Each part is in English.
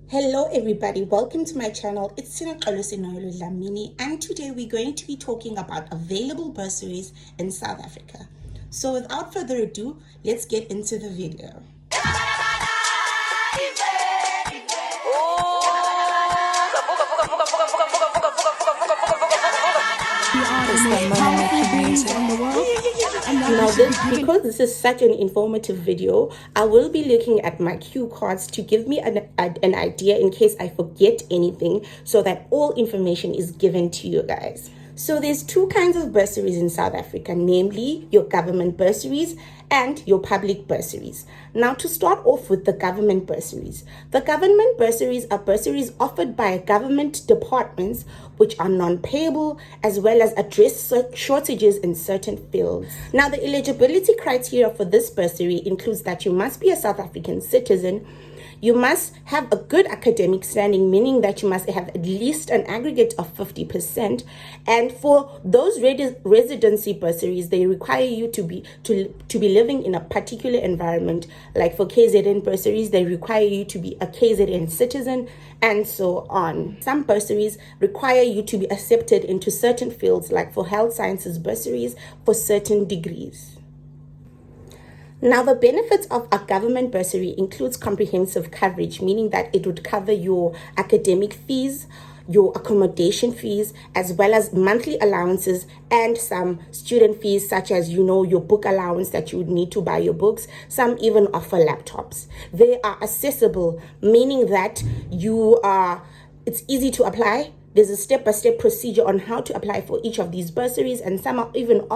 Hello everybody, welcome to my channel. It's Sinakalosinolo Lamini, and today we're going to be talking about available bursaries in South Africa. So without further ado, let's get into the video. Now because this is such an informative video, I will be looking at my cue cards to give me an idea in case I forget anything, so that all information is given to you guys. So there's two kinds of bursaries in South Africa, namely your government bursaries and your public bursaries. Now, to start off with the government bursaries. The government bursaries are bursaries offered by government departments which are non-payable, as well as address shortages in certain fields. Now, the eligibility criteria for this bursary includes that you must be a South African citizen. You must have a good academic standing, meaning that you must have at least an aggregate of 50%. And for those residency bursaries, they require you to be living in a particular environment. Like for KZN bursaries, they require you to be a KZN citizen, and so on. Some bursaries require you to be accepted into certain fields, like for health sciences bursaries for certain degrees. Now, the benefits of a government bursary includes comprehensive coverage, meaning that it would cover your academic fees, your accommodation fees, as well as monthly allowances and some student fees, such as, your book allowance that you would need to buy your books. Some even offer laptops. They are accessible, meaning that it's easy to apply. There's a step-by-step procedure on how to apply for each of these bursaries, and some are even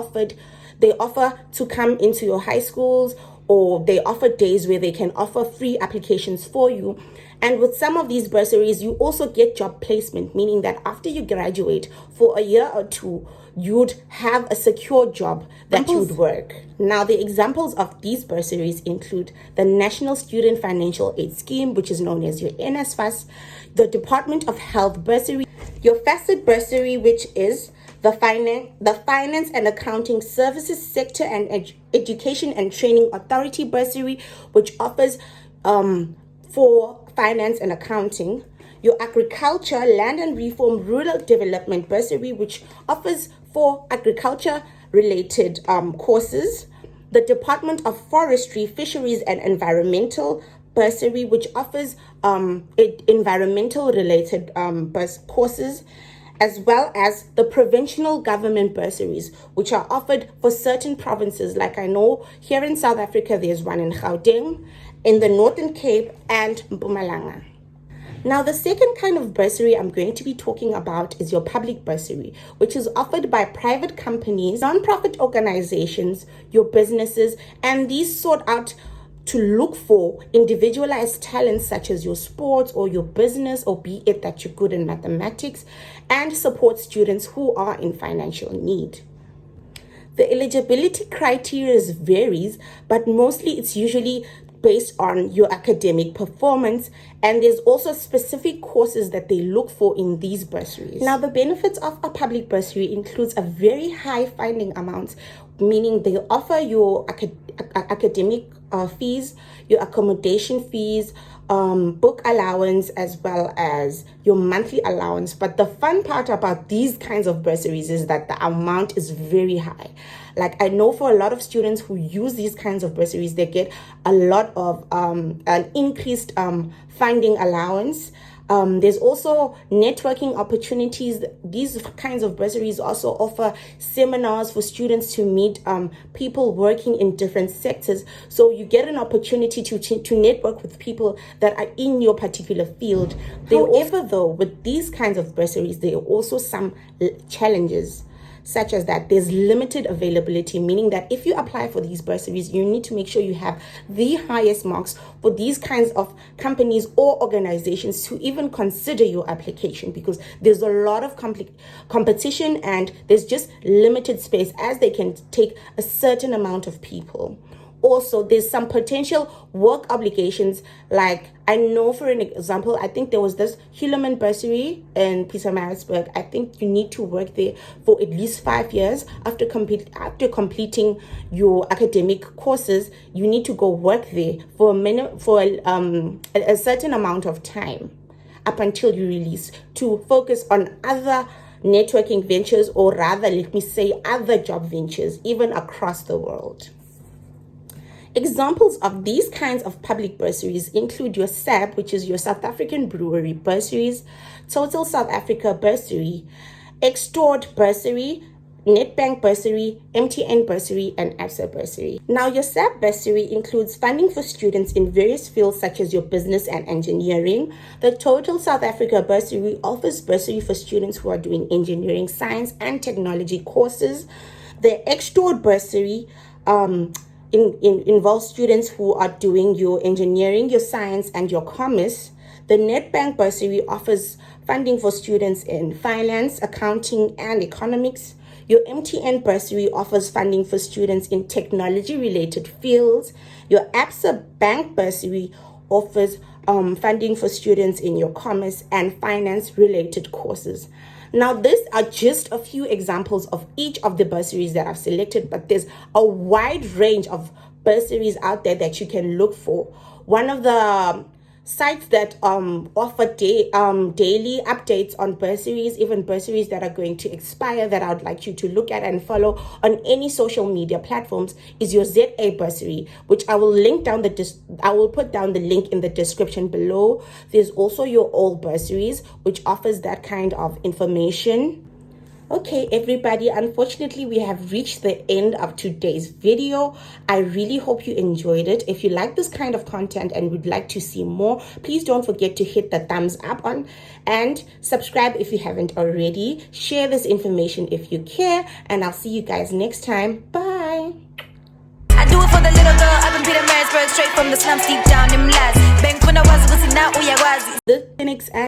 they offer to come into your high schools, or they offer days where they can offer free applications for you. And with some of these bursaries, you also get job placement, meaning that after you graduate for a year or two, you'd have a secure job that you'd work. Now, the examples of these bursaries include the National Student Financial Aid Scheme, which is known as your NSFAS, the Department of Health bursary, your FACET bursary, which is the Finance and Accounting Services Sector and Education and Training Authority bursary, which offers for finance and accounting, your Agriculture, Land and Reform Rural Development bursary, which offers for agriculture-related courses, the Department of Forestry, Fisheries and Environmental bursary, which offers environmental-related courses, as well as the provincial government bursaries, which are offered for certain provinces. Like I know here in South Africa, there's one in Gauteng, in the Northern Cape, and Mpumalanga. Now, the second kind of bursary I'm going to be talking about is your public bursary, which is offered by private companies, non-profit organizations, your businesses, and these sort out to look for individualized talents such as your sports or your business, or be it that you're good in mathematics, and support students who are in financial need. The eligibility criteria varies, but mostly it's usually based on your academic performance, and there's also specific courses that they look for in these bursaries. Now, the benefits of a public bursary includes a very high funding amount, meaning they offer your academic fees, your accommodation fees, book allowance, as well as your monthly allowance. But the fun part about these kinds of bursaries is that the amount is very high. Like I know for a lot of students who use these kinds of bursaries, they get a lot of an increased funding allowance. There's also networking opportunities. These kinds of bursaries also offer seminars for students to meet people working in different sectors. So you get an opportunity to network with people that are in your particular field. However, though, with these kinds of bursaries, there are also some challenges, such as that there's limited availability, meaning that if you apply for these bursaries, you need to make sure you have the highest marks for these kinds of companies or organizations to even consider your application, because there's a lot of competition and there's just limited space, as they can take a certain amount of people. Also, there's some potential work obligations. Like I know, for an example, I think there was this Hulaman bursary in Pietermaritzburg. I think you need to work there for at least 5 years. After completing your academic courses, you need to go work there for a certain amount of time. up until you release to focus on other networking ventures, or rather, let me say, other job ventures, even across the world. Examples of these kinds of public bursaries include your SAB, which is your South African Brewery Bursaries, Total South Africa Bursary, Extort Bursary, Nedbank Bursary, MTN Bursary, and ABSA Bursary. Now, your SAB Bursary includes funding for students in various fields such as your business and engineering. The Total South Africa Bursary offers bursary for students who are doing engineering, science, and technology courses. The Extort Bursary involves students who are doing your engineering, your science, and your commerce. The Nedbank Bursary offers funding for students in finance, accounting, and economics. Your MTN Bursary offers funding for students in technology-related fields. Your ABSA Bank Bursary offers funding for students in your commerce and finance-related courses. Now, these are just a few examples of each of the bursaries that I've selected, but there's a wide range of bursaries out there that you can look for. One of the sites that offer daily updates on bursaries, even bursaries that are going to expire, that I would like you to look at and follow on any social media platforms, is your ZA Bursary, which I will link down I will put down the link in the description below. There's also your All Bursaries, which offers that kind of information. Okay, everybody, unfortunately, we have reached the end of today's video. I really hope you enjoyed it. If you like this kind of content and would like to see more, please don't forget to hit the thumbs up on and subscribe if you haven't already. Share this information if you care, and I'll see you guys next time. Bye. I do it for the little girl up in Peter Marisburg, straight from the slums deep down in Mlazi. Bank when I was now, The Phoenix